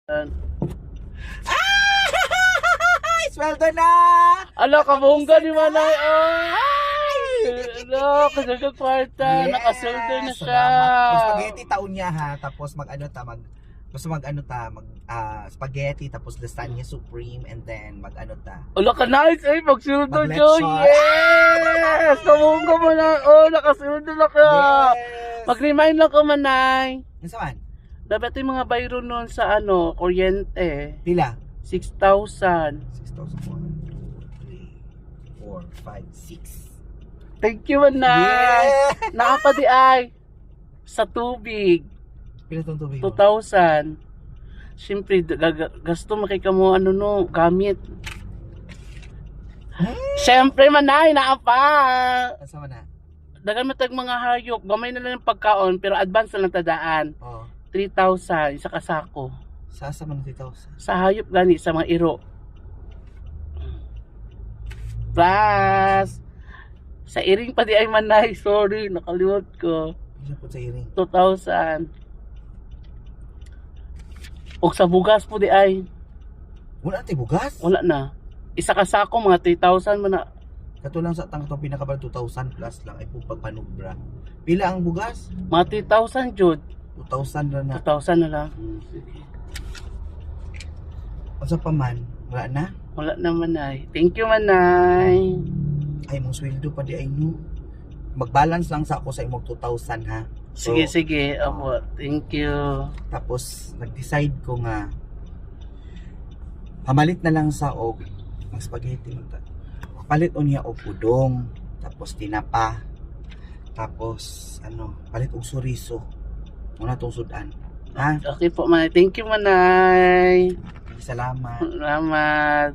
Ay, Sweldo na! ala, kabungga ni Manay. Ay! Ala, kasagag kwarta. Nakasoldo na siya. Salamat. Mas spaghetti taon niya ha. Tapos spaghetti, tapos lasagna supreme, and then Ala ka nice. Ay, magsuldo Mag-lechon. Joy. Yes! Kabungga mo na. Oh, nakasoldo na ka. Yes! Mag-remind lang ko, Manay. Nasaan? Dapat yung mga bayro nun sa kuryente. Pila? 6,000. 6,000. 1, 2, 3, 4, 5, 6. Thank you, Manay. Yeah! Nakapadi ay sa tubig. Pila itong tubig mo? 2,000. Siyempre, gasto makika mo gamit. Siyempre, Manay, naapa. Nasaan na? Dagan matag mga hayop. Gamay na lang yung pagkaon, pero advance na lang tadaan. Oo. 3,000, isa kasako. Sasa man 3,000. Sa hayop gani, sa mga iro. Plus, sa iring pa di ay Manay. Sorry, nakalimot ko. Pila po sa iring? 2,000. O sa bugas po di ay. Wala natin bugas? Wala na. Isa kasako, mga 3,000 man na. Katulang sa tang itong pinakabal 2,000 plus lang ay po pagpanubra. Pila ang bugas? Mga 3,000 jud. 2,000 na na. 2,000 na lang. O sa paman, wala na? Wala na Manay. Thank you Manay. Ay, mong sweldo pa di ay no. Mag-balance lang sa ako sa imong 2,000 ha. Sige, sige. Opo. Thank you. Tapos, nag-decide ko nga pamalit na lang sa og ng spaghetti. Palit o niya og udong. Tapos, tinapa. Tapos, palit og suriso. Muna itong sudan. Ha? Okay po Manay. Thank you Manay. Salamat. Salamat.